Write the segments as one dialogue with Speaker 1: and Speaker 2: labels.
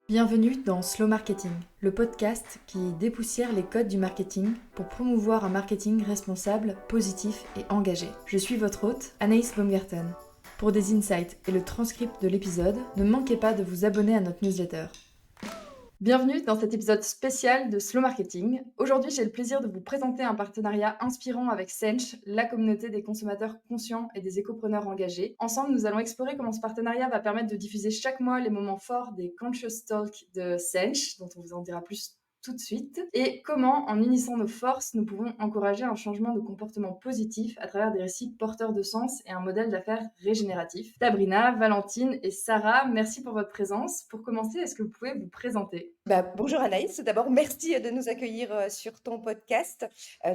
Speaker 1: Bienvenue dans Slow Marketing, le podcast qui dépoussière les codes du marketing pour promouvoir un marketing responsable, positif et engagé. Je suis votre hôte, Anaïs Baumgarten. Pour des insights et le transcript de l'épisode, ne manquez pas de vous abonner à notre newsletter. Bienvenue dans cet épisode spécial de Slow Marketing. Aujourd'hui, j'ai le plaisir de vous présenter un partenariat inspirant avec Sench, la communauté des consommateurs conscients et des écopreneurs engagés. Ensemble, nous allons explorer comment ce partenariat va permettre de diffuser chaque mois les moments forts des Conscious Talk de Sench, dont on vous en dira plus tout de suite, et comment, en unissant nos forces, nous pouvons encourager un changement de comportement positif à travers des récits porteurs de sens et un modèle d'affaires régénératif. Sabrina, Valentine et Sarah, merci pour votre présence. Pour commencer, est-ce que vous pouvez vous présenter ?
Speaker 2: Bonjour Anaïs, d'abord merci de nous accueillir sur ton podcast.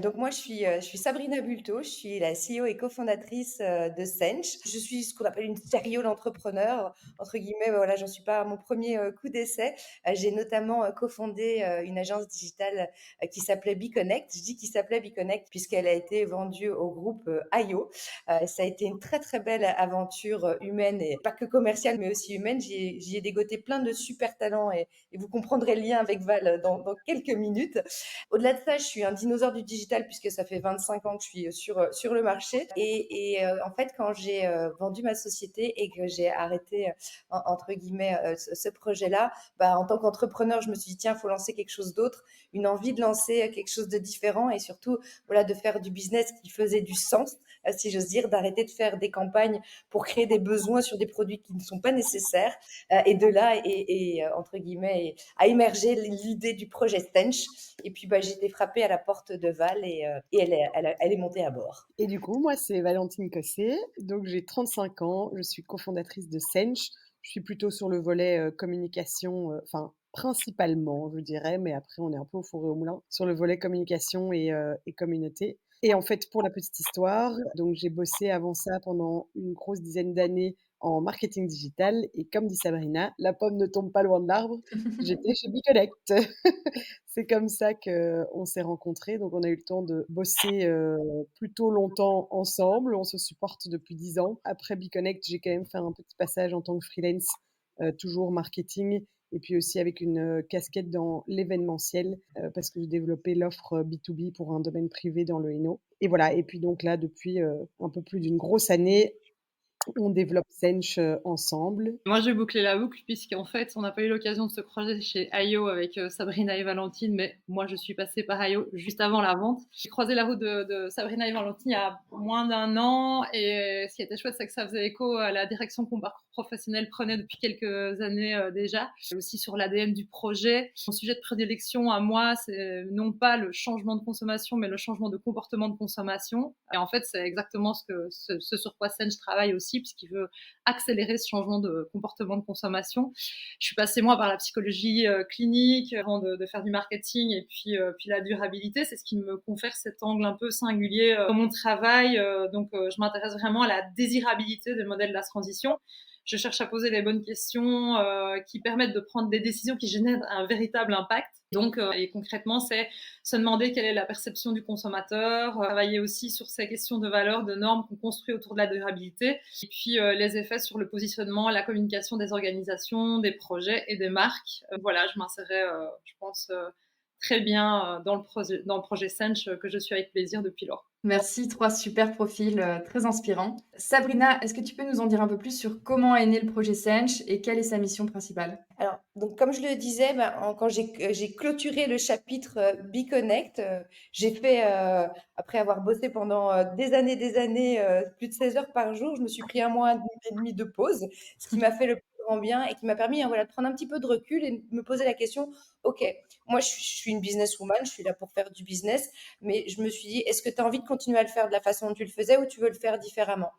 Speaker 2: Donc moi je suis Sabrina Bulto, je suis la CEO et cofondatrice de Sench. Je suis ce qu'on appelle une serial entrepreneur, entre guillemets, voilà, j'en suis pas à mon premier coup d'essai. J'ai notamment cofondé une agence digitale qui s'appelait BeConnect. Je dis qu'il s'appelait BeConnect puisqu'elle a été vendue au groupe IO. Ça a été une très très belle aventure humaine et pas que commerciale mais aussi humaine. J'y ai dégoté plein de super talents et vous comprendrez le lien avec Val dans quelques minutes. Au-delà de ça, je suis un dinosaure du digital puisque ça fait 25 ans que je suis sur le marché. En fait, quand j'ai vendu ma société et que j'ai arrêté, entre guillemets, ce projet-là, en tant qu'entrepreneur, je me suis dit, tiens, il faut lancer quelque chose d'autre, une envie de lancer quelque chose de différent et surtout, voilà, de faire du business qui faisait du sens, si j'ose dire, d'arrêter de faire des campagnes pour créer des besoins sur des produits qui ne sont pas nécessaires. Et de là, entre guillemets, a émergé l'idée du projet Stench. Et puis, j'ai été frappée à la porte de Val et elle est montée à bord.
Speaker 3: Et du coup, moi, c'est Valentine Cossé. Donc, j'ai 35 ans. Je suis cofondatrice de Sench. Je suis plutôt sur le volet communication, principalement, je dirais, mais après, on est un peu au four et au moulin sur le volet communication et communauté. Et en fait, pour la petite histoire, donc j'ai bossé avant ça pendant une grosse dizaine d'années en marketing digital. Et comme dit Sabrina, la pomme ne tombe pas loin de l'arbre. J'étais chez BeConnect. C'est comme ça qu'on s'est rencontrés. Donc, on a eu le temps de bosser plutôt longtemps ensemble. On se supporte depuis 10 ans. Après BeConnect, j'ai quand même fait un petit passage en tant que freelance, toujours marketing, et puis aussi avec une casquette dans l'événementiel, parce que j'ai développé l'offre B2B pour un domaine privé dans le Hainaut. Et voilà. Et puis donc là, depuis un peu plus d'une grosse année, on développe Sench ensemble.
Speaker 4: Moi, je vais boucler la boucle puisqu'en fait, on n'a pas eu l'occasion de se croiser chez IO avec Sabrina et Valentine, mais moi, je suis passée par IO juste avant la vente. J'ai croisé la route de Sabrina et Valentine il y a moins d'un an et ce qui était chouette, c'est que ça faisait écho à la direction que mon parcours professionnel prenait depuis quelques années déjà. Et aussi sur l'ADN du projet. Mon sujet de prédilection à moi, c'est non pas le changement de consommation, mais le changement de comportement de consommation. Et en fait, c'est exactement ce sur quoi Sench travaille aussi, puisqu'il veut accélérer ce changement de comportement de consommation. Je suis passée moi par la psychologie clinique avant de faire du marketing et puis la durabilité, c'est ce qui me confère cet angle un peu singulier dans mon travail. Donc je m'intéresse vraiment à la désirabilité des modèles de la transition. Je cherche à poser les bonnes questions qui permettent de prendre des décisions qui génèrent un véritable impact. Donc, et concrètement, c'est se demander quelle est la perception du consommateur, travailler aussi sur ces questions de valeurs, de normes qu'on construit autour de la durabilité, et puis les effets sur le positionnement, la communication des organisations, des projets et des marques. Voilà, je m'insérais, je pense, très bien dans le projet Sench que je suis avec plaisir depuis lors.
Speaker 1: Merci, 3 super profils très inspirants. Sabrina, est-ce que tu peux nous en dire un peu plus sur comment est né le projet Sench et quelle est sa mission principale ?
Speaker 2: Alors, donc, comme je le disais, quand j'ai clôturé le chapitre BeConnect, j'ai fait, après avoir bossé pendant des années, plus de 16 heures par jour, je me suis pris un mois et demi de pause, ce qui m'a fait le plus grand bien et qui m'a permis, voilà, de prendre un petit peu de recul et de me poser la question, OK, moi je suis une businesswoman, je suis là pour faire du business, mais je me suis dit, est-ce que tu as envie de continuer à le faire de la façon dont tu le faisais ou tu veux le faire différemment?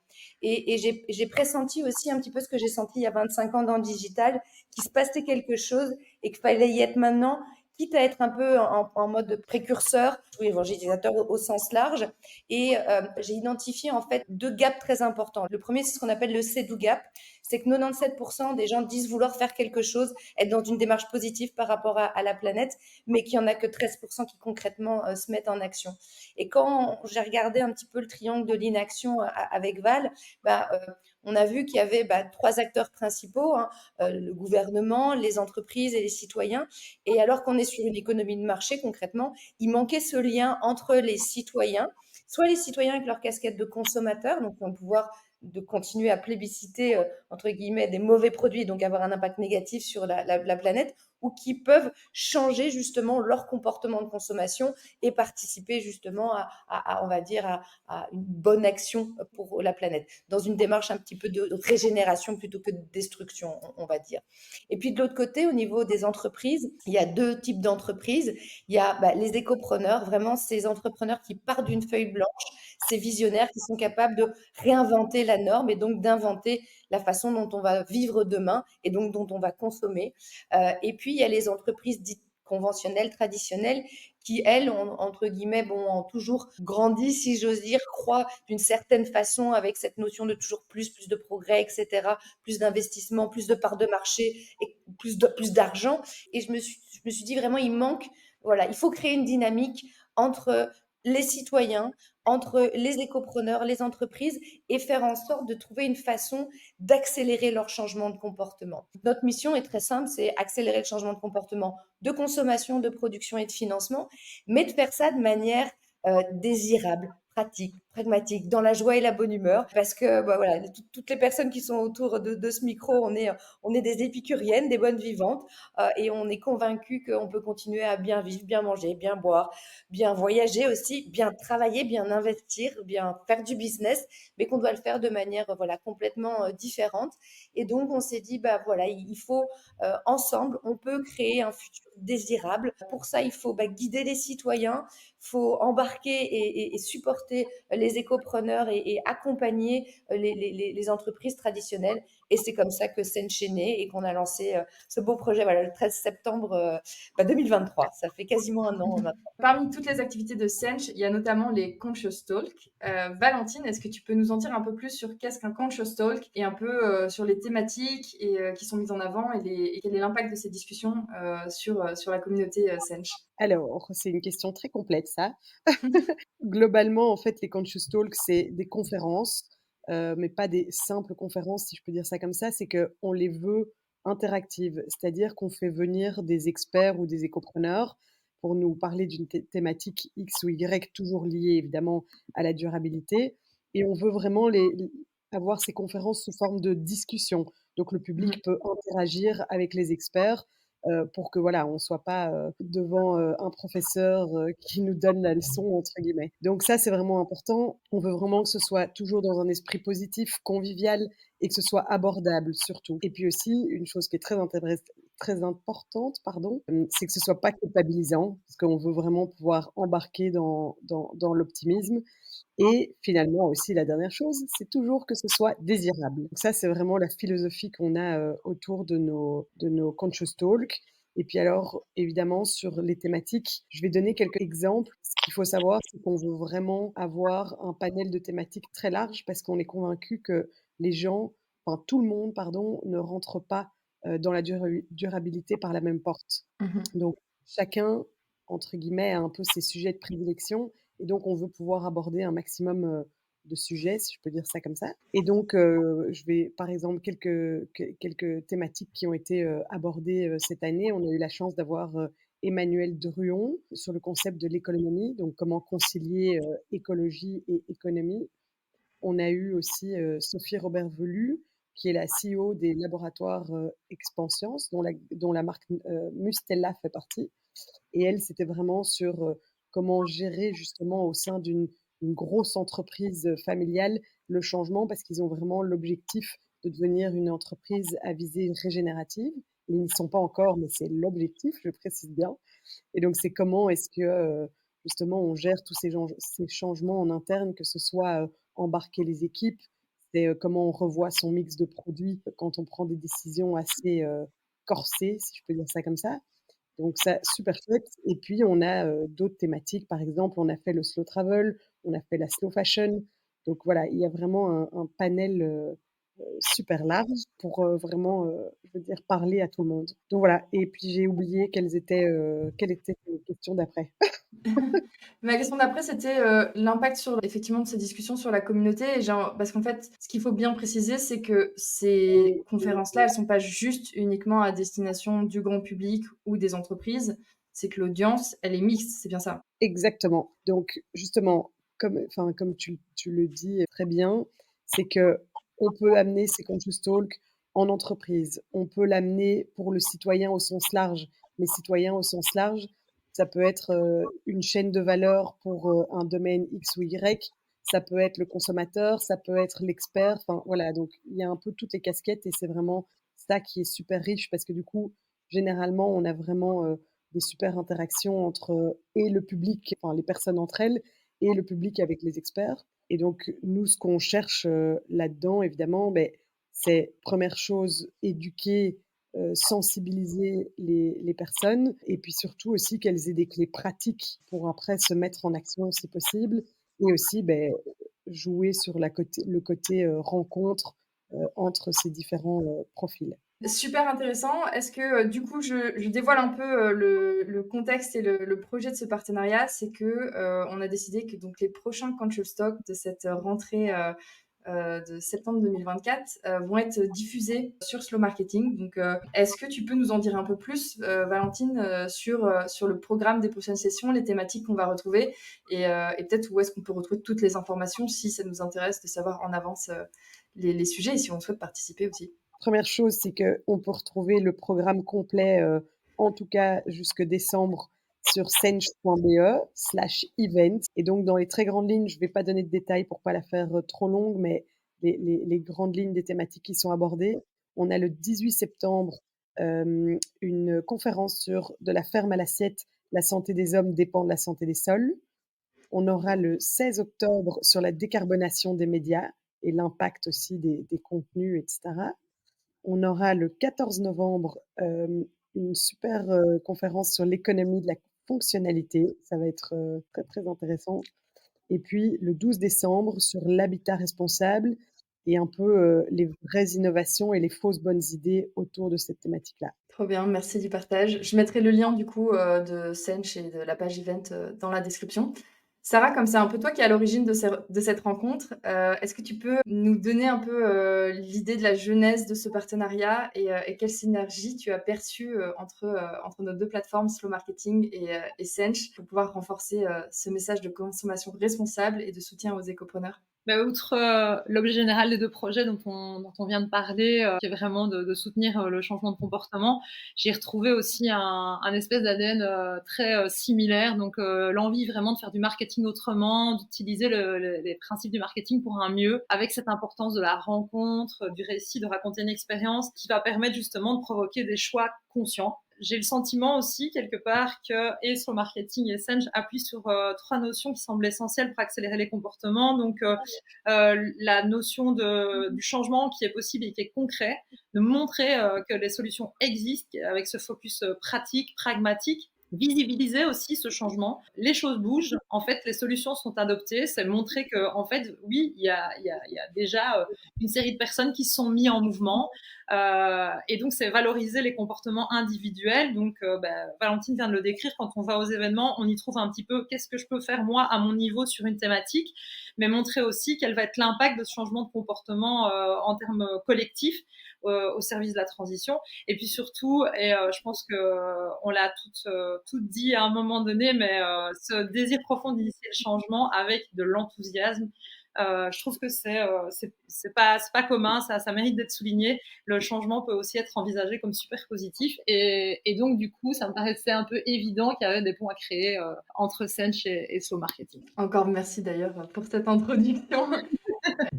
Speaker 2: Et j'ai pressenti aussi un petit peu ce que j'ai senti il y a 25 ans dans le digital, qu'il se passait quelque chose et qu'il fallait y être maintenant, quitte à être un peu en mode précurseur ou évangélisateur au sens large. Et j'ai identifié en fait deux gaps très importants. Le premier, c'est ce qu'on appelle le CEDU gap. c'est que 97% des gens disent vouloir faire quelque chose, être dans une démarche positive par rapport à la planète, mais qu'il n'y en a que 13% qui concrètement se mettent en action. Et quand j'ai regardé un petit peu le triangle de l'inaction avec Val, on a vu qu'il y avait 3 acteurs principaux, hein, le gouvernement, les entreprises et les citoyens. Et alors qu'on est sur une économie de marché, concrètement, il manquait ce lien entre les citoyens, soit les citoyens avec leur casquette de consommateurs, donc vont pouvoir de continuer à plébisciter, entre guillemets, des mauvais produits, donc avoir un impact négatif sur la planète, ou qui peuvent changer justement leur comportement de consommation et participer justement on va dire, à une bonne action pour la planète, dans une démarche un petit peu de régénération plutôt que de destruction, on va dire. Et puis de l'autre côté, au niveau des entreprises, il y a 2 types d'entreprises. Il y a les écopreneurs, vraiment ces entrepreneurs qui partent d'une feuille blanche, ces visionnaires qui sont capables de réinventer la norme et donc d'inventer la façon dont on va vivre demain et donc dont on va consommer. Et puis, il y a les entreprises dites conventionnelles, traditionnelles, qui, elles, entre guillemets, ont toujours grandi, si j'ose dire, croient d'une certaine façon avec cette notion de toujours plus de progrès, etc., plus d'investissement, plus de parts de marché et plus d'argent. Et je me suis dit vraiment, voilà, il faut créer une dynamique entre les citoyens, entre les écopreneurs, les entreprises, et faire en sorte de trouver une façon d'accélérer leur changement de comportement. Notre mission est très simple, c'est accélérer le changement de comportement de consommation, de production et de financement, mais de faire ça de manière désirable, pratique, pragmatique, dans la joie et la bonne humeur, parce que voilà, toutes les personnes qui sont autour de ce micro, on est des épicuriennes, des bonnes vivantes, et on est convaincus qu'on peut continuer à bien vivre, bien manger, bien boire, bien voyager aussi, bien travailler, bien investir, bien faire du business, mais qu'on doit le faire de manière voilà, complètement différente. Et donc, on s'est dit, voilà, il faut ensemble, on peut créer un futur désirable. Pour ça, il faut guider les citoyens, il faut embarquer et supporter les écopreneurs et accompagner les entreprises traditionnelles. Et c'est comme ça que Sench est né et qu'on a lancé ce beau projet voilà, le 13 septembre 2023. Ça fait quasiment un an maintenant.
Speaker 1: Parmi toutes les activités de Sench, il y a notamment les Conscious Talk. Valentine, est-ce que tu peux nous en dire un peu plus sur qu'est-ce qu'un Conscious Talk et un peu sur les thématiques qui sont mises en avant et quel est l'impact de ces discussions sur la communauté Sench?
Speaker 3: Alors, c'est une question très complète, ça. Globalement, en fait, les Conscious Talks, c'est des conférences, mais pas des simples conférences, si je peux dire ça comme ça. C'est qu'on les veut interactives, c'est-à-dire qu'on fait venir des experts ou des écopreneurs pour nous parler d'une thématique X ou Y, toujours liée évidemment à la durabilité. Et on veut vraiment avoir ces conférences sous forme de discussion. Donc le public peut interagir avec les experts pour que voilà, on soit pas devant un professeur qui nous donne la leçon entre guillemets. Donc ça, c'est vraiment important. On veut vraiment que ce soit toujours dans un esprit positif, convivial et que ce soit abordable surtout. Et puis aussi, une chose qui est très importante, pardon, c'est que ce soit pas culpabilisant, parce qu'on veut vraiment pouvoir embarquer dans l'optimisme. Et finalement aussi, la dernière chose, c'est toujours que ce soit désirable. Donc ça, c'est vraiment la philosophie qu'on a autour de nos Conscious Talk. Et puis alors, évidemment, sur les thématiques, je vais donner quelques exemples. Ce qu'il faut savoir, c'est qu'on veut vraiment avoir un panel de thématiques très large parce qu'on est convaincu que les gens, enfin tout le monde, pardon, ne rentre pas dans la durabilité par la même porte. Donc chacun, entre guillemets, a un peu ses sujets de prédilection et donc on veut pouvoir aborder un maximum de sujets, si je peux dire ça comme ça. Et donc, je vais, par exemple, quelques thématiques qui ont été abordées cette année. On a eu la chance d'avoir Emmanuel Druon sur le concept de l'économie, donc comment concilier écologie et économie. On a eu aussi Sophie Robert-Velu, qui est la CEO des laboratoires Expanscience, dont la marque Mustella fait partie. Et elle, c'était vraiment sur comment gérer justement au sein d'une grosse entreprise familiale le changement, parce qu'ils ont vraiment l'objectif de devenir une entreprise à visée régénérative. Ils n'y sont pas encore, mais c'est l'objectif, je précise bien. Et donc, c'est comment est-ce que justement on gère tous ces changements en interne, que ce soit embarquer les équipes, c'est comment on revoit son mix de produits quand on prend des décisions assez corsées, si je peux dire ça comme ça. Donc ça, super chouette. Et puis, on a d'autres thématiques. Par exemple, on a fait le slow travel, on a fait la slow fashion. Donc voilà, il y a vraiment un panel super large pour, vraiment, je veux dire parler à tout le monde. Donc voilà et puis j'ai oublié quelles étaient tes questions d'après.
Speaker 1: Ma question d'après, c'était, l'impact sur effectivement de ces discussions sur la communauté et genre parce qu'en fait, ce qu'il faut bien préciser, c'est que ces conférences-là, elles sont pas juste uniquement à destination du grand public ou des entreprises, c'est que l'audience, elle est mixte, c'est bien ça?
Speaker 3: Exactement. Donc justement, comme tu le dis très bien, c'est qu'on peut amener ces conscious talk en entreprise. On peut l'amener pour le citoyen au sens large. Mais citoyen au sens large, ça peut être, une chaîne de valeur pour, un domaine X ou Y. Ça peut être le consommateur, ça peut être l'expert. Enfin voilà, donc il y a un peu toutes les casquettes et c'est vraiment ça qui est super riche parce que du coup, généralement, on a vraiment, des super interactions entre et le public, enfin les personnes entre elles, et le public avec les experts. Et donc, nous, ce qu'on cherche là-dedans, évidemment, ben, c'est première chose, éduquer, sensibiliser les personnes, et puis surtout aussi qu'elles aient des clés pratiques pour après se mettre en action si possible, et aussi ben, jouer sur le côté rencontre entre ces différents profils.
Speaker 1: Super intéressant. Est-ce que, du coup, je dévoile un peu, le contexte et le projet de ce partenariat? C'est que, on a décidé que donc les prochains Control Stock de cette rentrée, de septembre 2024, vont être diffusés sur Slow Marketing. Donc, est-ce que tu peux nous en dire un peu plus, Valentine, sur le programme des prochaines sessions, les thématiques qu'on va retrouver et peut-être où est-ce qu'on peut retrouver toutes les informations si ça nous intéresse de savoir en avance, les sujets et si on souhaite participer aussi?
Speaker 3: Première chose, c'est qu'on peut retrouver le programme complet, en tout cas jusque décembre, sur sench.be/event. Et donc dans les très grandes lignes, je ne vais pas donner de détails pour pas la faire, trop longue, mais les grandes lignes des thématiques qui sont abordées. On a le 18 septembre, une conférence sur «De la ferme à l'assiette, la santé des hommes dépend de la santé des sols». On aura le 16 octobre sur la décarbonation des médias et l'impact aussi des contenus et cetera. On aura le 14 novembre, une super, conférence sur l'économie de la fonctionnalité. Ça va être, très, très intéressant. Et puis le 12 décembre sur l'habitat responsable et un peu, les vraies innovations et les fausses bonnes idées autour de cette thématique-là.
Speaker 1: Trop bien, merci du partage. Je mettrai le lien du coup de Sench et de la page event dans la description. Sarah, comme c'est un peu toi qui es à l'origine de cette rencontre, est-ce que tu peux nous donner un peu l'idée de la genèse de ce partenariat et quelle synergie tu as perçue entre nos deux plateformes, Slow Marketing et Sench, pour pouvoir renforcer ce message de consommation responsable et de soutien aux écopreneurs?
Speaker 4: Bah, outre, l'objet général des 2 projets dont on vient de parler, qui est vraiment de soutenir, le changement de comportement, j'ai retrouvé aussi un espèce d'ADN, très, similaire. Donc, l'envie vraiment de faire du marketing autrement, d'utiliser les principes du marketing pour un mieux, avec cette importance de la rencontre, du récit, de raconter une expérience qui va permettre justement de provoquer des choix conscients. J'ai le sentiment aussi quelque part que et Slow Marketing et Sench appuient sur, 3 notions qui semblent essentielles pour accélérer les comportements. Donc, la notion du changement qui est possible et qui est concret, de montrer que les solutions existent avec ce focus pratique, pragmatique, visibiliser aussi ce changement. Les choses bougent, en fait, les solutions sont adoptées. C'est montrer que, en fait, oui, il y a déjà une série de personnes qui se sont mis en mouvement. Et donc, c'est valoriser les comportements individuels. Donc, Valentine vient de le décrire. Quand on va aux événements, on y trouve un petit peu qu'est-ce que je peux faire moi à mon niveau sur une thématique, mais montrer aussi quel va être l'impact de ce changement de comportement en termes collectifs au service de la transition. Et puis surtout, et je pense que on l'a toutes dit à un moment donné, mais ce désir profond d'initier le changement avec de l'enthousiasme. Je trouve que c'est pas commun, ça mérite d'être souligné. Le changement peut aussi être envisagé comme super positif, et donc du coup, ça me paraissait un peu évident qu'il y avait des ponts à créer entre Sench et Slow Marketing.
Speaker 1: Encore merci d'ailleurs pour cette introduction.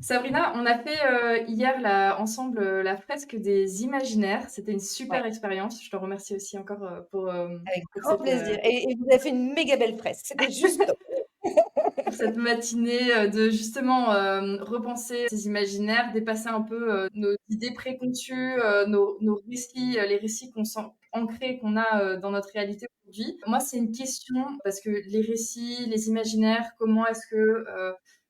Speaker 1: Sabrina, on a fait hier ensemble la fresque des imaginaires. C'était une super
Speaker 2: Ouais,
Speaker 1: expérience. Je te remercie aussi encore
Speaker 2: avec
Speaker 1: pour
Speaker 2: grand plaisir. Et vous avez fait une méga belle fresque. C'était juste top.
Speaker 1: pour cette matinée de justement repenser ces imaginaires, dépasser un peu nos idées préconçues, nos récits, les récits qu'on sent ancrés, qu'on a dans notre réalité aujourd'hui. Moi, c'est une question parce que les récits, les imaginaires, comment est-ce que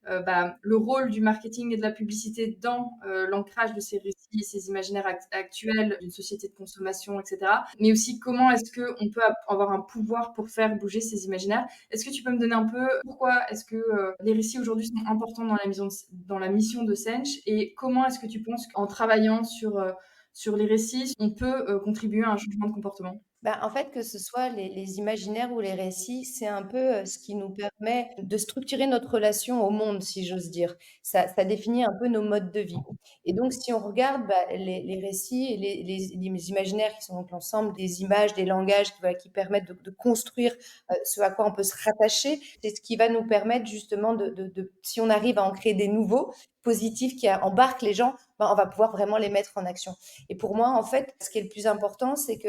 Speaker 1: le rôle du marketing et de la publicité dans l'ancrage de ces récits, ces imaginaires actuels d'une société de consommation, etc. Mais aussi comment est-ce qu'on peut avoir un pouvoir pour faire bouger ces imaginaires. Est-ce que tu peux me donner un peu pourquoi est-ce que les récits aujourd'hui sont importants dans la mission de Sench et comment est-ce que tu penses qu'en travaillant sur les récits, on peut contribuer à un changement de comportement?
Speaker 2: Bah, en fait, que ce soit les imaginaires ou les récits, c'est un peu ce qui nous permet de structurer notre relation au monde, si j'ose dire. Ça définit un peu nos modes de vie. Et donc, si on regarde les récits et les imaginaires qui sont donc l'ensemble des images, des langages voilà, qui permettent de construire ce à quoi on peut se rattacher, c'est ce qui va nous permettre justement si on arrive à en créer des nouveaux, positifs, qui embarquent les gens, ben, on va pouvoir vraiment les mettre en action. Et pour moi, en fait, ce qui est le plus important, c'est que,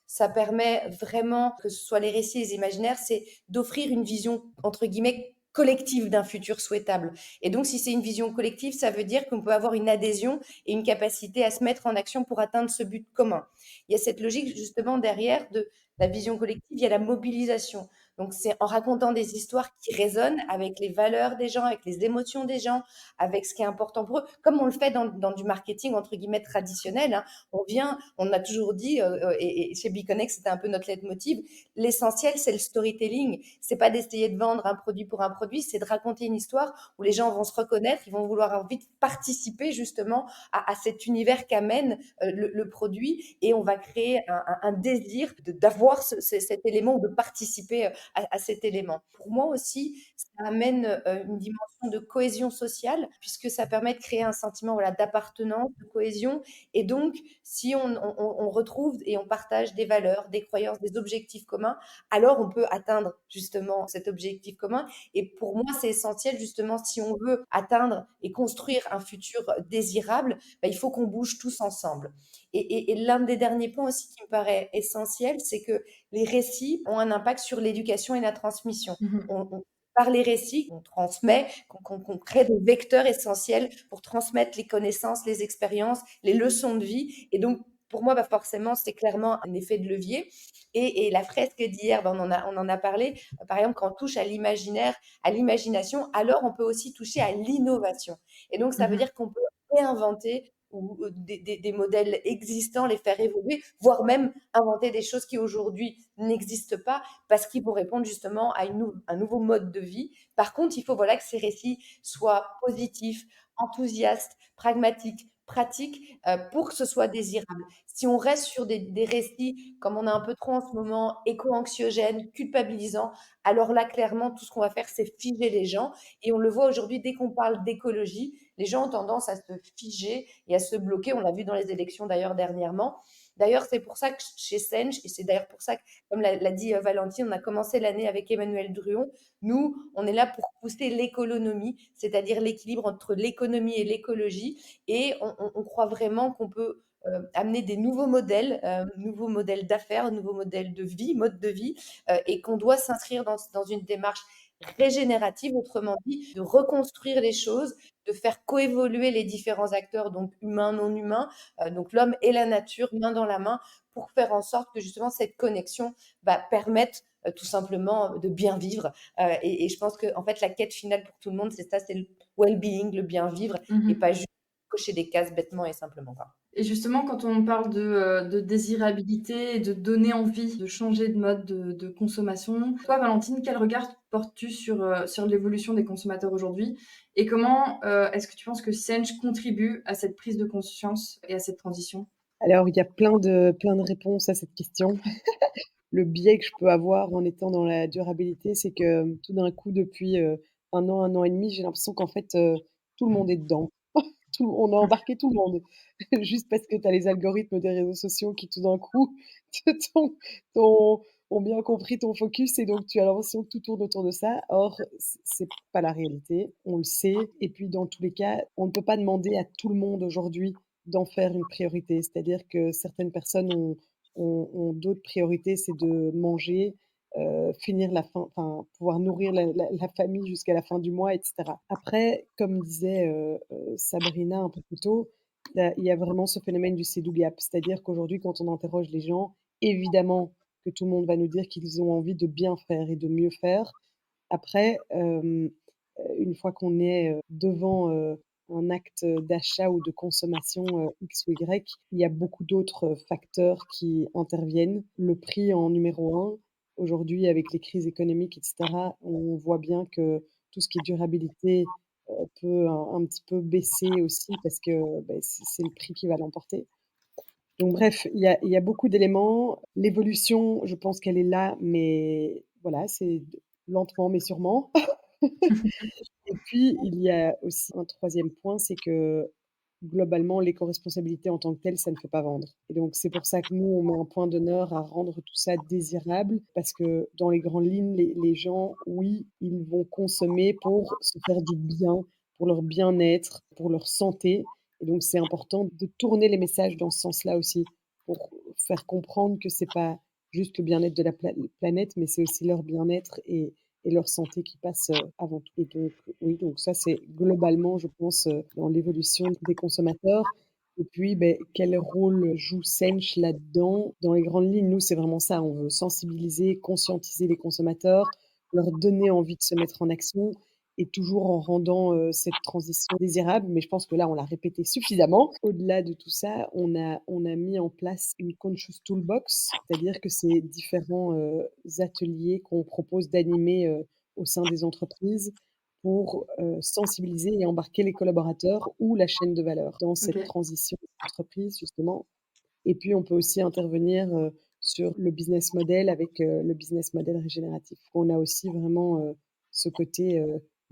Speaker 2: ça permet vraiment, que ce soit les récits et les imaginaires, c'est d'offrir une vision, entre guillemets, collective d'un futur souhaitable. Et donc, si c'est une vision collective, ça veut dire qu'on peut avoir une adhésion et une capacité à se mettre en action pour atteindre ce but commun. Il y a cette logique, justement, derrière de la vision collective, il y a la mobilisation. Donc, c'est en racontant des histoires qui résonnent avec les valeurs des gens, avec les émotions des gens, avec ce qui est important pour eux, comme on le fait dans du marketing, entre guillemets, traditionnel, hein. On a toujours dit, et chez Biconex, c'était un peu notre leitmotiv, l'essentiel, c'est le storytelling. C'est pas d'essayer de vendre un produit pour un produit, c'est de raconter une histoire où les gens vont se reconnaître, ils vont vouloir envie de participer justement à cet univers qu'amène le produit, et on va créer un désir d'avoir cet élément ou de participer à cet élément. Pour moi aussi, ça amène une dimension de cohésion sociale, puisque ça permet de créer un sentiment voilà, d'appartenance, de cohésion, et donc si on retrouve et on partage des valeurs, des croyances, des objectifs communs, alors on peut atteindre justement cet objectif commun. Et pour moi, c'est essentiel justement si on veut atteindre et construire un futur désirable, ben, il faut qu'on bouge tous ensemble. Et l'un des derniers points aussi qui me paraît essentiel, c'est que les récits ont un impact sur l'éducation et la transmission.
Speaker 1: Mhm.
Speaker 2: Par les récits, on transmet, qu'on crée des vecteurs essentiels pour transmettre les connaissances, les expériences, les leçons de vie. Et donc, pour moi, bah forcément, c'est clairement un effet de levier. Et la fresque d'hier, bah on en a parlé. Par exemple, quand on touche à l'imaginaire, à l'imagination, alors on peut aussi toucher à l'innovation. Et donc, ça veut
Speaker 1: Mhm.
Speaker 2: dire qu'on peut réinventer ou des modèles existants, les faire évoluer, voire même inventer des choses qui aujourd'hui n'existent pas parce qu'ils vont répondre justement à un nouveau mode de vie. Par contre, il faut voilà, que ces récits soient positifs, enthousiastes, pragmatiques, pratiques, pour que ce soit désirable. Si on reste sur des récits, comme on a un peu trop en ce moment, éco-anxiogènes, culpabilisants, alors là, clairement, tout ce qu'on va faire, c'est figer les gens. Et on le voit aujourd'hui, dès qu'on parle d'écologie, les gens ont tendance à se figer et à se bloquer. On l'a vu dans les élections d'ailleurs dernièrement. D'ailleurs, c'est pour ça que chez Sench, et c'est d'ailleurs pour ça que, comme l'a dit Valentine, on a commencé l'année avec Emmanuel Druon. Nous, on est là pour pousser l'économie, c'est-à-dire l'équilibre entre l'économie et l'écologie. Et on croit vraiment qu'on peut amener des nouveaux modèles d'affaires, nouveaux modèles de vie, mode de vie, et qu'on doit s'inscrire dans une démarche régénérative, autrement dit, de reconstruire les choses, de faire coévoluer les différents acteurs, donc humains, non humains, donc l'homme et la nature, main dans la main, pour faire en sorte que justement cette connexion permette tout simplement de bien vivre. Et je pense que en fait, la quête finale pour tout le monde, c'est ça, c'est le well-being, le bien vivre, et
Speaker 1: Mhm.
Speaker 2: pas juste cocher des cases bêtement et simplement. Quoi.
Speaker 1: Et justement, quand on parle de désirabilité et de donner envie de changer de mode de consommation, toi, Valentine, quel regard portes-tu sur l'évolution des consommateurs aujourd'hui? Et comment est-ce que tu penses que Sench contribue à cette prise de conscience et à cette transition?
Speaker 3: Alors, il y a plein de réponses à cette question. Le biais que je peux avoir en étant dans la durabilité, c'est que tout d'un coup, depuis 1 an et demi, j'ai l'impression qu'en fait, tout le monde est dedans. On a embarqué tout le monde. Juste parce que tu as les algorithmes des réseaux sociaux qui, tout d'un coup, te t'ont- ont bien compris ton focus et donc tu as l'impression que tout tourne autour de ça. Or, c'est pas la réalité, on le sait. Et puis, dans tous les cas, on ne peut pas demander à tout le monde aujourd'hui d'en faire une priorité. C'est-à-dire que certaines personnes ont d'autres priorités, c'est de manger, finir la fin, enfin, pouvoir nourrir la famille jusqu'à la fin du mois, et cetera. Après, comme disait, Sabrina un peu plus tôt, il y a vraiment ce phénomène du «c'est gap», c'est-à-dire qu'aujourd'hui, quand on interroge les gens, évidemment que tout le monde va nous dire qu'ils ont envie de bien faire et de mieux faire. Après, une fois qu'on est, devant, un acte d'achat ou de consommation, X ou Y, il y a beaucoup d'autres, facteurs qui interviennent. Le prix en numéro un. Aujourd'hui, avec les crises économiques et cetera, on voit bien que tout ce qui est durabilité, peut un petit peu baisser aussi parce que, c'est le prix qui va l'emporter. Donc bref, il y a beaucoup d'éléments. L'évolution, je pense qu'elle est là, mais voilà, c'est lentement mais sûrement. Et puis, il y a aussi un troisième point, c'est que globalement, l'éco-responsabilité en tant que telle, ça ne fait pas vendre. Et donc, c'est pour ça que nous, on met un point d'honneur à rendre tout ça désirable, parce que dans les grandes lignes, les gens, oui, ils vont consommer pour se faire du bien, pour leur bien-être, pour leur santé. Et donc, c'est important de tourner les messages dans ce sens-là aussi, pour faire comprendre que c'est pas juste le bien-être de la planète, mais c'est aussi leur bien-être et leur santé qui passe, avant tout. Et donc oui, donc ça, c'est globalement, je pense, dans l'évolution des consommateurs. Et puis, quel rôle joue Sench là-dedans? Dans les grandes lignes, nous, c'est vraiment ça. On veut sensibiliser, conscientiser les consommateurs, leur donner envie de se mettre en action et toujours en rendant, cette transition désirable. Mais je pense que là, on l'a répété suffisamment. Au-delà de tout ça, on a mis en place une conscious toolbox, c'est-à-dire que c'est différents, ateliers qu'on propose d'animer, au sein des entreprises pour, sensibiliser et embarquer les collaborateurs ou la chaîne de valeur dans cette
Speaker 1: Ok.
Speaker 3: transition d'entreprise justement. Et puis on peut aussi intervenir, sur le business model avec, le business model régénératif. On a aussi vraiment, ce côté,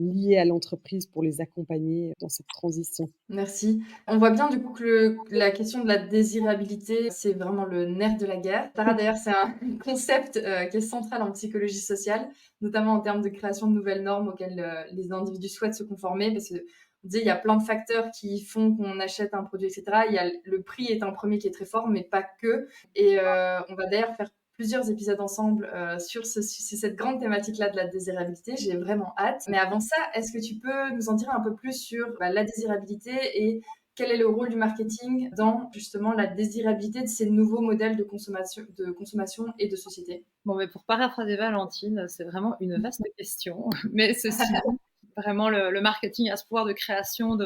Speaker 3: lié à l'entreprise pour les accompagner dans cette transition.
Speaker 1: Merci. On voit bien du coup que la question de la désirabilité, c'est vraiment le nerf de la guerre. Tara, d'ailleurs, c'est un concept qui est central en psychologie sociale, notamment en termes de création de nouvelles normes auxquelles les individus souhaitent se conformer, parce que on dit il y a plein de facteurs qui font qu'on achète un produit, etc. Il y a le prix est un premier qui est très fort, mais pas que. Et on va d'ailleurs faire plusieurs épisodes ensemble sur cette grande thématique-là de la désirabilité. J'ai vraiment hâte. Mais avant ça, est-ce que tu peux nous en dire un peu plus sur la désirabilité et quel est le rôle du marketing dans justement la désirabilité de ces nouveaux modèles de consommation et de société?
Speaker 4: Bon, mais pour paraphraser Valentine, c'est vraiment une vaste question. Mais ceci dit, vraiment, le marketing a ce pouvoir de création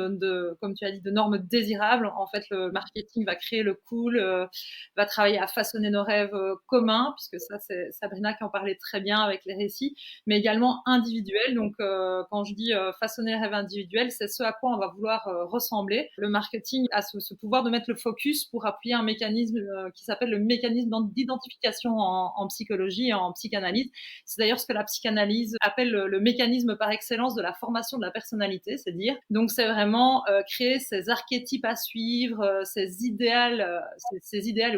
Speaker 4: comme tu as dit, de normes désirables. En fait, le marketing va créer le cool, va travailler à façonner nos rêves communs, puisque ça, c'est Sabrina qui en parlait très bien avec les récits, mais également individuels. Donc, quand je dis façonner les rêves individuels, c'est ce à quoi on va vouloir ressembler. Le marketing a ce pouvoir de mettre le focus pour appuyer un mécanisme qui s'appelle le mécanisme d'identification en psychologie et en psychanalyse. C'est d'ailleurs ce que la psychanalyse appelle le mécanisme par excellence de la formation de la personnalité, c'est dire. Donc c'est vraiment créer ces archétypes à suivre, ces idéales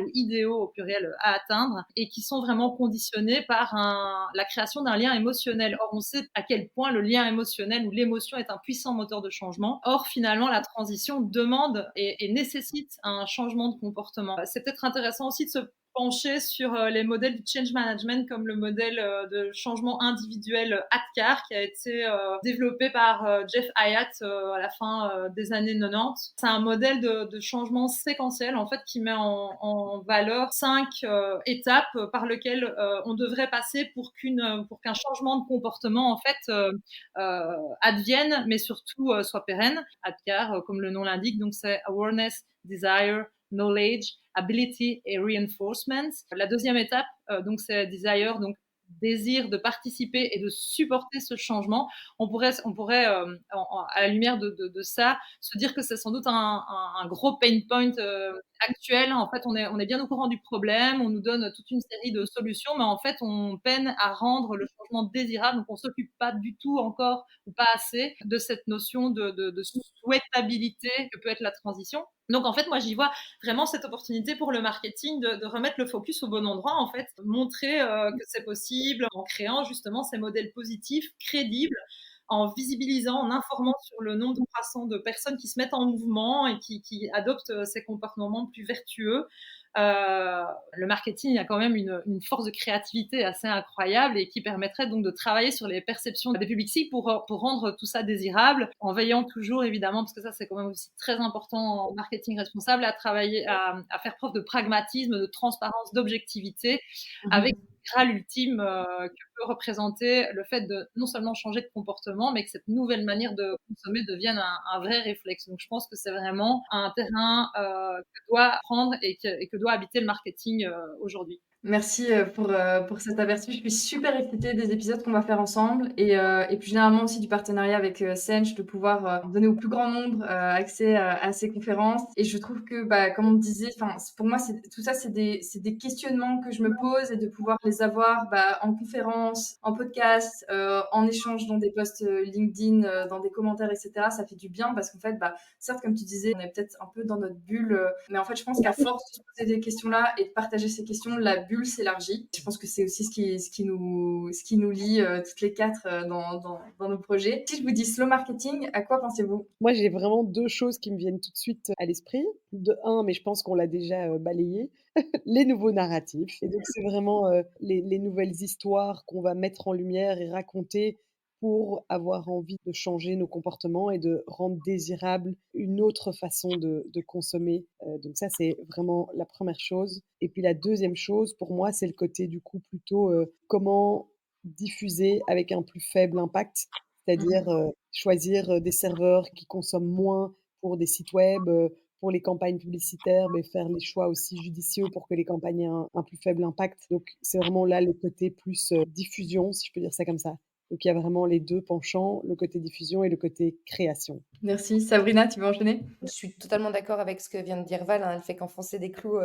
Speaker 4: ou idéaux au pluriel à atteindre et qui sont vraiment conditionnés par la création d'un lien émotionnel. Or, on sait à quel point le lien émotionnel ou l'émotion est un puissant moteur de changement. Or, finalement, la transition demande et nécessite un changement de comportement. C'est peut-être intéressant aussi de se pencher sur les modèles du change management comme le modèle de changement individuel ADKAR qui a été développé par Jeff Hyatt à la fin des années 90. C'est un modèle de changement séquentiel en fait qui met en valeur 5 étapes par lesquelles on devrait passer pour qu'un changement de comportement en fait advienne mais surtout soit pérenne. ADKAR comme le nom l'indique, donc c'est awareness, desire, knowledge, ability et reinforcement. La deuxième étape, donc c'est desire, donc désir de participer et de supporter ce changement. On pourrait à la lumière de ça, se dire que c'est sans doute un gros pain point actuel. En fait, on est bien au courant du problème, on nous donne toute une série de solutions, mais en fait, on peine à rendre le changement désirable. Donc, on s'occupe pas du tout encore ou pas assez de cette notion de souhaitabilité que peut être la transition. Donc, en fait, moi, j'y vois vraiment cette opportunité pour le marketing de remettre le focus au bon endroit, en fait, montrer que c'est possible en créant justement ces modèles positifs, crédibles, en visibilisant, en informant sur le nombre croissant de personnes qui se mettent en mouvement et qui adoptent ces comportements plus vertueux. Le marketing a quand même une force de créativité assez incroyable et qui permettrait donc de travailler sur les perceptions des publics cibles pour rendre tout ça désirable, en veillant toujours évidemment, parce que ça c'est quand même aussi très important en marketing responsable, à travailler, à faire preuve de pragmatisme, de transparence, d'objectivité, avec Graal ultime que peut représenter le fait de non seulement changer de comportement, mais que cette nouvelle manière de consommer devienne un vrai réflexe. Donc je pense que c'est vraiment un terrain que doit prendre et que doit habiter le marketing aujourd'hui.
Speaker 1: Merci pour cet aperçu. Je suis super excitée des épisodes qu'on va faire ensemble et puis généralement aussi du partenariat avec Sench, de pouvoir donner au plus grand nombre accès à ces conférences. Et je trouve que, bah, comme on disait, pour moi, tout ça, c'est des questionnements que je me pose et de pouvoir les avoir bah, en conférence, en podcast, en échange dans des posts LinkedIn, dans des commentaires, etc. Ça fait du bien parce qu'en fait, bah, certes, comme tu disais, on est peut-être un peu dans notre bulle, mais en fait, je pense qu'à force de se poser des questions-là et de partager ces questions, la bulle s'élargit. Je pense que c'est aussi ce qui nous lie toutes les quatre dans nos projets. Si je vous dis slow marketing, à quoi pensez-vous?
Speaker 3: Moi, j'ai vraiment 2 choses qui me viennent tout de suite à l'esprit. De un, mais je pense qu'on l'a déjà, balayé, les nouveaux narratifs et donc c'est vraiment, les nouvelles histoires qu'on va mettre en lumière et raconter pour avoir envie de changer nos comportements et de rendre désirable une autre façon de consommer, donc ça, c'est vraiment la première chose et puis la deuxième chose, pour moi, c'est le côté du coup plutôt, comment diffuser avec un plus faible impact. C'est-à-dire, choisir, des serveurs qui consomment moins pour des sites web, pour les campagnes publicitaires, mais faire les choix aussi judicieux pour que les campagnes aient un plus faible impact. Donc c'est vraiment là le côté plus, diffusion, si je peux dire ça comme ça. Donc il y a vraiment les 2 penchants, le côté diffusion et le côté création.
Speaker 1: Merci. Sabrina, tu veux enchaîner?
Speaker 2: Je suis totalement d'accord avec ce que vient de dire Val, hein, elle fait qu'enfoncer des clous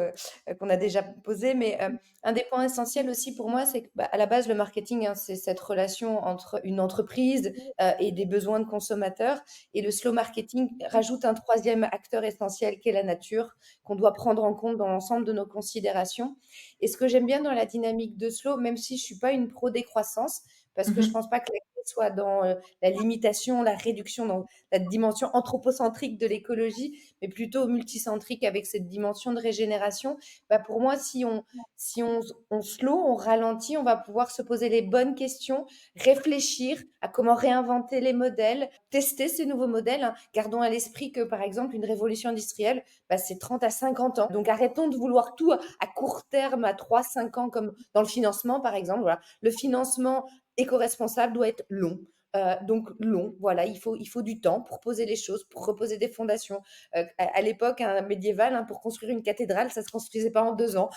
Speaker 2: qu'on a déjà posés. Mais un des points essentiels aussi pour moi, c'est que bah, à la base, le marketing, hein, c'est cette relation entre une entreprise et des besoins de consommateurs. Et le slow marketing rajoute un troisième acteur essentiel qui est la nature, qu'on doit prendre en compte dans l'ensemble de nos considérations. Et ce que j'aime bien dans la dynamique de slow, même si je suis pas une pro décroissance, parce que je pense pas que la clé soit dans la limitation, la réduction, dans la dimension anthropocentrique de l'écologie, mais plutôt multicentrique avec cette dimension de régénération. Bah pour moi, si on slow, on ralentit, on va pouvoir se poser les bonnes questions, réfléchir à comment réinventer les modèles, tester ces nouveaux modèles, hein. Gardons à l'esprit que, par exemple, une révolution industrielle, bah, c'est 30 à 50 ans. Donc, arrêtons de vouloir tout à court terme, à 3, 5 ans, comme dans le financement, par exemple. Voilà. Le financement éco-responsable doit être long. Donc long, voilà, il faut du temps pour poser les choses, pour reposer des fondations. À l'époque médiévale, hein, pour construire une cathédrale, ça se construisait pas en 2 ans,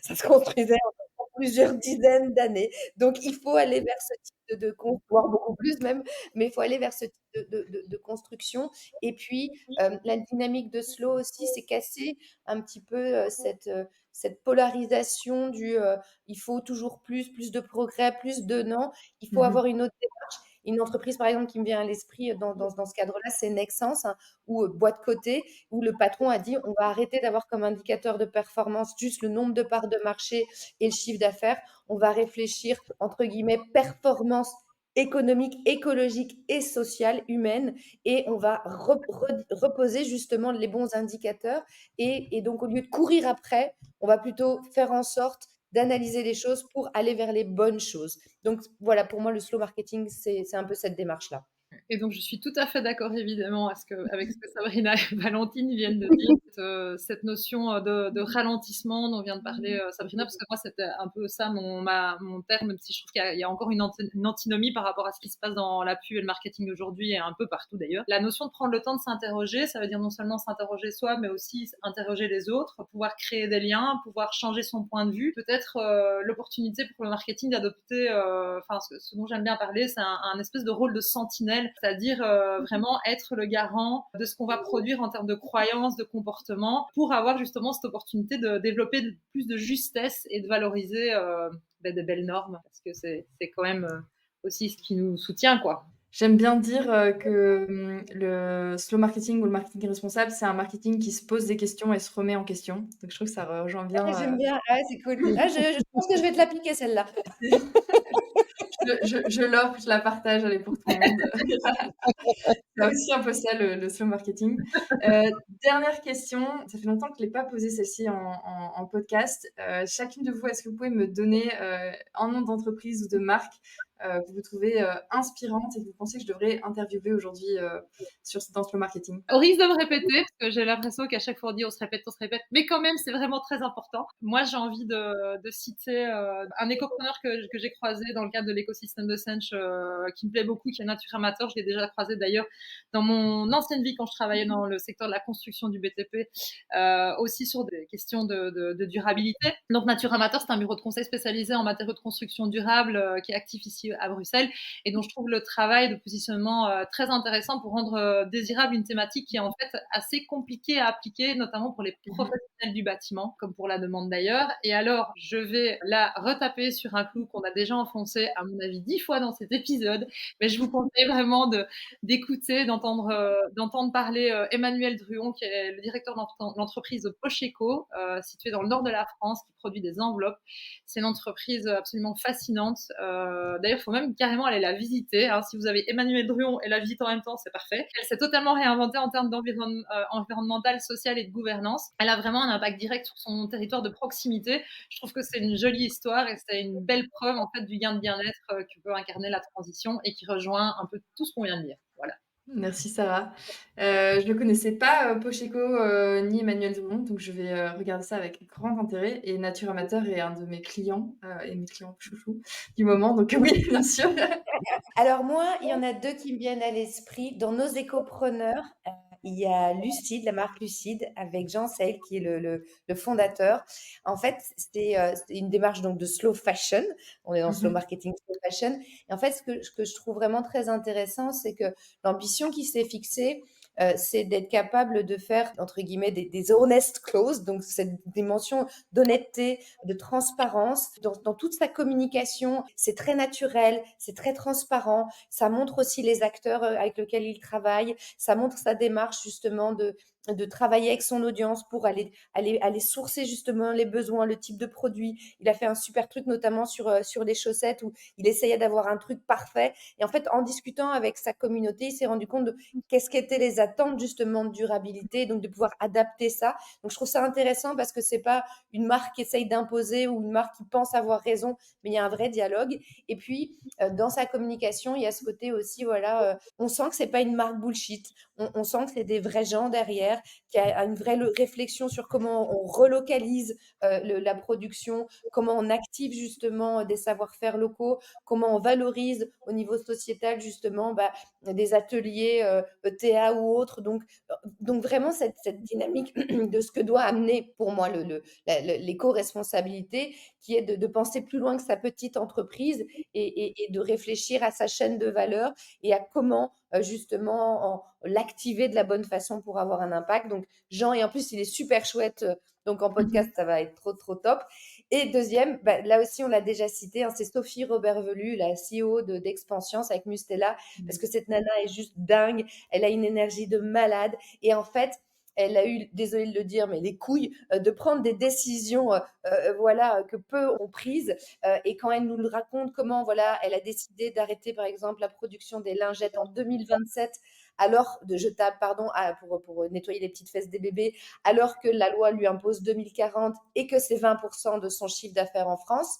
Speaker 2: ça se construisait en plusieurs dizaines d'années. Donc il faut aller vers ce type voire beaucoup plus même, mais il faut aller vers ce type de construction. Et puis la dynamique de slow aussi, c'est casser un petit peu cette polarisation il faut toujours plus de progrès, plus de non. Il faut avoir une autre démarche. Une entreprise, par exemple, qui me vient à l'esprit dans ce cadre-là, c'est Nexens, hein, ou Boîte Côté, où le patron a dit on va arrêter d'avoir comme indicateur de performance juste le nombre de parts de marché et le chiffre d'affaires. On va réfléchir, entre guillemets, performance économique, écologique et sociale, humaine, et on va reposer justement les bons indicateurs. Et donc, au lieu de courir après, on va plutôt faire en sorte d'analyser les choses pour aller vers les bonnes choses. Donc voilà, pour moi, le slow marketing, c'est un peu cette démarche-là.
Speaker 4: Et donc, je suis tout à fait d'accord, évidemment, avec ce que Sabrina et Valentine viennent de dire, cette notion de ralentissement dont vient de parler Sabrina, parce que moi, c'était un peu ça mon terme, même si je trouve qu'il y a encore une antinomie par rapport à ce qui se passe dans la pub et le marketing aujourd'hui, et un peu partout d'ailleurs. La notion de prendre le temps de s'interroger, ça veut dire non seulement s'interroger soi, mais aussi interroger les autres, pouvoir créer des liens, pouvoir changer son point de vue. Peut-être l'opportunité pour le marketing d'adopter, ce dont j'aime bien parler, c'est un espèce de rôle de sentinelle, c'est-à-dire vraiment être le garant de ce qu'on va produire en termes de croyances, de comportement, pour avoir justement cette opportunité de développer plus de justesse et de valoriser des belles normes, parce que c'est quand même aussi ce qui nous soutient, quoi.
Speaker 1: J'aime bien dire que le slow marketing ou le marketing responsable, c'est un marketing qui se pose des questions et se remet en question. Donc je trouve que ça rejoint bien.
Speaker 2: J'aime bien, c'est cool. Je pense que je vais te l'appliquer celle-là.
Speaker 1: Je l'offre, je la partage, elle est pour tout le monde. C'est aussi un peu ça le slow marketing. Dernière question, ça fait longtemps que je ne l'ai pas posée celle-ci en podcast. Chacune de vous, est-ce que vous pouvez me donner un nom d'entreprise ou de marque que vous trouvez inspirantes et que vous pensez que je devrais interviewer aujourd'hui dans Slow Marketing?
Speaker 4: Au risque de me répéter, parce que j'ai l'impression qu'à chaque fois on dit on se répète, mais quand même c'est vraiment très important. Moi j'ai envie de citer un écopreneur que j'ai croisé dans le cadre de l'écosystème de Sench qui me plaît beaucoup, qui est Nature Amateur. Je l'ai déjà croisé d'ailleurs dans mon ancienne vie quand je travaillais dans le secteur de la construction du BTP, aussi sur des questions de durabilité. Donc Nature Amateur, c'est un bureau de conseil spécialisé en matériaux de construction durable qui est actif ici à Bruxelles et dont je trouve le travail de positionnement très intéressant pour rendre désirable une thématique qui est en fait assez compliquée à appliquer, notamment pour les professionnels du bâtiment, comme pour la demande d'ailleurs. Et alors, je vais là retaper sur un clou qu'on a déjà enfoncé, à mon avis, 10 fois dans cet épisode, mais je vous conseille vraiment d'écouter, d'entendre parler Emmanuel Druon, qui est le directeur de l'entreprise Pocheco, située dans le nord de la France, qui produit des enveloppes. C'est une entreprise absolument fascinante. D'ailleurs, il faut même carrément aller la visiter. Hein. Si vous avez Emmanuel Druon et la visite en même temps, c'est parfait. Elle s'est totalement réinventée en termes environnemental, social et de gouvernance. Elle a vraiment un impact direct sur son territoire de proximité. Je trouve que c'est une jolie histoire et c'est une belle preuve en fait du gain de bien-être que peut incarner la transition et qui rejoint un peu tout ce qu'on vient de dire. Voilà.
Speaker 1: Merci Sarah. Je ne connaissais pas Pocheco ni Emmanuel Druon, donc je vais regarder ça avec grand intérêt. Et Nature Amateur est un de mes clients et mes clients chouchous du moment, donc oui, bien sûr.
Speaker 2: Alors moi, il y en a 2 qui me viennent à l'esprit. Dans nos écopreneurs, il y a Lucide, la marque Lucide, avec Jean Seil, qui est le fondateur. En fait, c'est une démarche donc de slow fashion. On est dans slow marketing, slow fashion. Et en fait, ce que je trouve vraiment très intéressant, c'est que l'ambition qui s'est fixée, c'est d'être capable de faire, entre guillemets, des honest clauses, donc cette dimension d'honnêteté, de transparence dans toute sa communication. C'est très naturel, c'est très transparent. Ça montre aussi les acteurs avec lesquels il travaille. Ça montre sa démarche justement de travailler avec son audience pour aller sourcer justement les besoins, le type de produit. Il a fait un super truc notamment sur les chaussettes où il essayait d'avoir un truc parfait. Et en fait, en discutant avec sa communauté, il s'est rendu compte de qu'est-ce qu'étaient les attentes justement de durabilité, donc de pouvoir adapter ça. Donc je trouve ça intéressant parce que c'est pas une marque qui essaye d'imposer ou une marque qui pense avoir raison, mais il y a un vrai dialogue. Et puis dans sa communication, il y a ce côté aussi, voilà, on sent que c'est pas une marque bullshit. On sent que c'est des vrais gens derrière, qu'il y a une vraie réflexion sur comment on relocalise la production, comment on active justement des savoir-faire locaux, comment on valorise au niveau sociétal justement des ateliers ETA ou autres. Donc vraiment cette dynamique de ce que doit amener pour moi l'éco-responsabilité, qui est de penser plus loin que sa petite entreprise et de réfléchir à sa chaîne de valeur et à comment justement l'activer de la bonne façon pour avoir un impact. Donc Jean, et en plus il est super chouette, donc en podcast ça va être trop trop top. Et deuxième, là aussi on l'a déjà cité, hein, c'est Sophie Robert-Velu, la CEO d'Expansiance avec Mustela, parce que cette nana est juste dingue, elle a une énergie de malade et en fait elle a eu, désolée de le dire, mais les couilles de prendre des décisions voilà, que peu ont prises. Et quand elle nous le raconte, comment voilà, elle a décidé d'arrêter, par exemple, la production des lingettes en 2027, alors de jetables, pardon, pour nettoyer les petites fesses des bébés, alors que la loi lui impose 2040 et que c'est 20% de son chiffre d'affaires en France.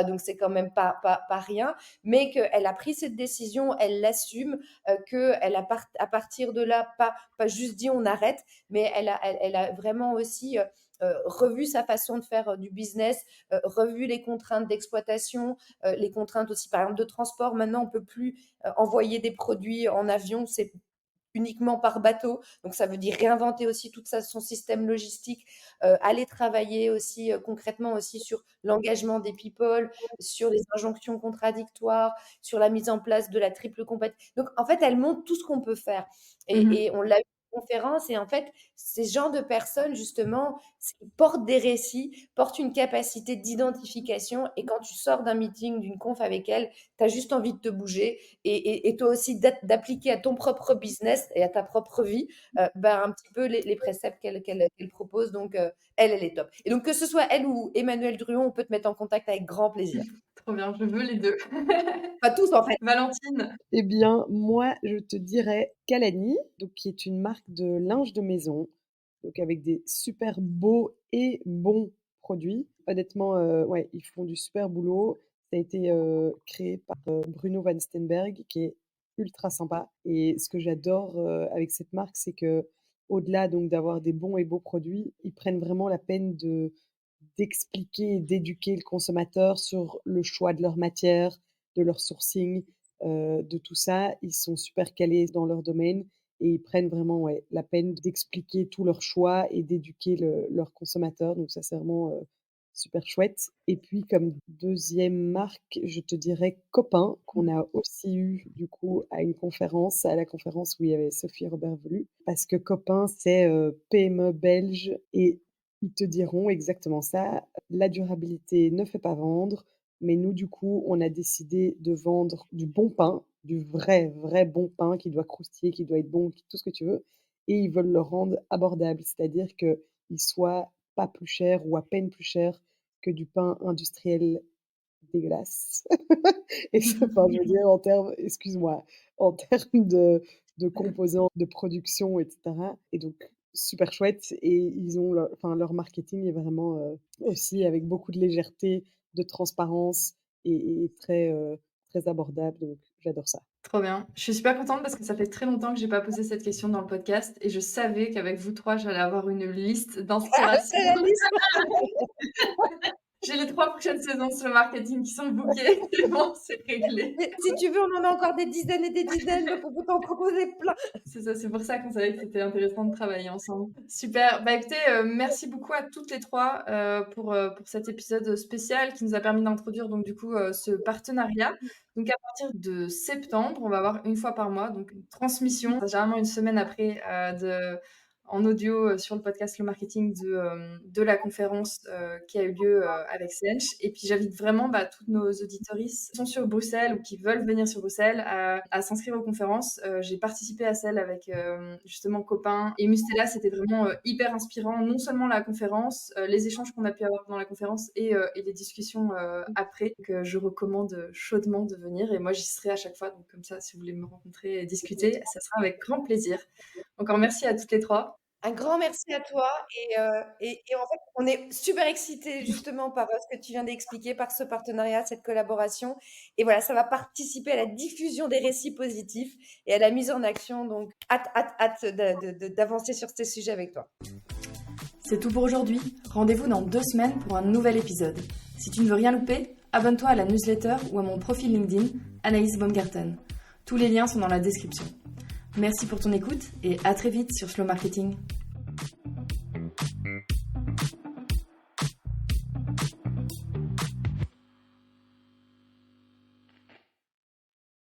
Speaker 2: Donc c'est quand même pas rien, mais qu'elle a pris cette décision, elle l'assume, qu'elle a à partir de là pas juste dit on arrête, mais elle a vraiment aussi revu sa façon de faire du business, revu les contraintes d'exploitation, les contraintes aussi par exemple de transport. Maintenant on peut plus envoyer des produits en avion, c'est uniquement par bateau. Donc, ça veut dire réinventer aussi tout ça, son système logistique, aller travailler aussi concrètement aussi sur l'engagement des people, sur les injonctions contradictoires, sur la mise en place de la triple compétence. Donc, en fait, elle montre tout ce qu'on peut faire. Et on l'a eu en conférence. Et en fait, ces genres de personnes, justement, portent des récits, portent une capacité d'identification. Et quand tu sors d'un meeting, d'une conf avec elle, tu as juste envie de te bouger et toi aussi d'appliquer à ton propre business et à ta propre vie un petit peu les préceptes qu'elle propose. Donc, elle est top. Et donc, que ce soit elle ou Emmanuel Druon, on peut te mettre en contact avec grand plaisir.
Speaker 1: Trop bien, je veux les deux.
Speaker 2: Pas tous, en fait.
Speaker 1: Valentine.
Speaker 3: Eh bien, moi, je te dirais Kalani, donc qui est une marque de linge de maison, donc avec des super beaux et bons produits. Honnêtement, ouais, ils font du super boulot. Ça a été créé par Bruno Van Steenberg, qui est ultra sympa. Et ce que j'adore avec cette marque, c'est que au-delà donc d'avoir des bons et beaux produits, ils prennent vraiment la peine d'expliquer et d'éduquer le consommateur sur le choix de leur matière, de leur sourcing, de tout ça. Ils sont super calés dans leur domaine et ils prennent vraiment la peine d'expliquer tous leurs choix et d'éduquer leurs consommateurs. Donc ça, c'est vraiment super chouette. Et puis comme deuxième marque, je te dirais Copain, qu'on a aussi eu du coup à la conférence où il y avait Sophie Robert Velu, parce que Copain, c'est PME belge et ils te diront exactement ça. La durabilité ne fait pas vendre, mais nous, du coup, on a décidé de vendre du bon pain, du vrai, vrai bon pain qui doit croustiller, qui doit être bon, tout ce que tu veux. Et ils veulent le rendre abordable, c'est-à-dire qu'il soit pas plus cher ou à peine plus cher que du pain industriel dégueulasse. Et ça, enfin, je veux dire, excuse-moi, en termes de composants, de production, etc. Et donc, super chouette. Et ils ont leur marketing est vraiment aussi avec beaucoup de légèreté, de transparence et très, très abordable. Donc, j'adore ça.
Speaker 1: Trop bien. Je suis super contente parce que ça fait très longtemps que j'ai pas posé cette question dans le podcast et je savais qu'avec vous trois, j'allais avoir une liste d'inspiration.
Speaker 2: C'est la liste.
Speaker 1: J'ai les 3 prochaines saisons sur le marketing qui sont bookées. C'est bon, c'est réglé.
Speaker 2: Si tu veux, on en a encore des dizaines et des dizaines, donc on peut t'en proposer plein.
Speaker 1: C'est ça, c'est pour ça qu'on savait que c'était intéressant de travailler ensemble. Super. Bah écoutez, merci beaucoup à toutes les 3 pour cet épisode spécial qui nous a permis d'introduire donc du coup ce partenariat. Donc à partir de septembre, on va avoir une fois par mois donc une transmission, généralement une semaine après en audio sur le podcast Le Marketing de la conférence qui a eu lieu avec Sench. Et puis j'invite vraiment toutes nos auditoristes qui sont sur Bruxelles ou qui veulent venir sur Bruxelles à s'inscrire aux conférences. J'ai participé à celle avec justement Copain et Mustela. C'était vraiment hyper inspirant, non seulement la conférence, les échanges qu'on a pu avoir pendant la conférence et les discussions après. Donc je recommande chaudement de venir et moi j'y serai à chaque fois. Donc comme ça, si vous voulez me rencontrer et discuter, ça sera avec grand plaisir. Encore merci à toutes les 3.
Speaker 2: Un grand merci à toi et en fait, on est super excités justement par ce que tu viens d'expliquer, par ce partenariat, cette collaboration. Et voilà, ça va participer à la diffusion des récits positifs et à la mise en action. Donc, hâte d'avancer sur ces sujets avec toi.
Speaker 1: C'est tout pour aujourd'hui. Rendez-vous dans 2 semaines pour un nouvel épisode. Si tu ne veux rien louper, abonne-toi à la newsletter ou à mon profil LinkedIn, Anaïs Baumgarten. Tous les liens sont dans la description. Merci pour ton écoute et à très vite sur Slow Marketing.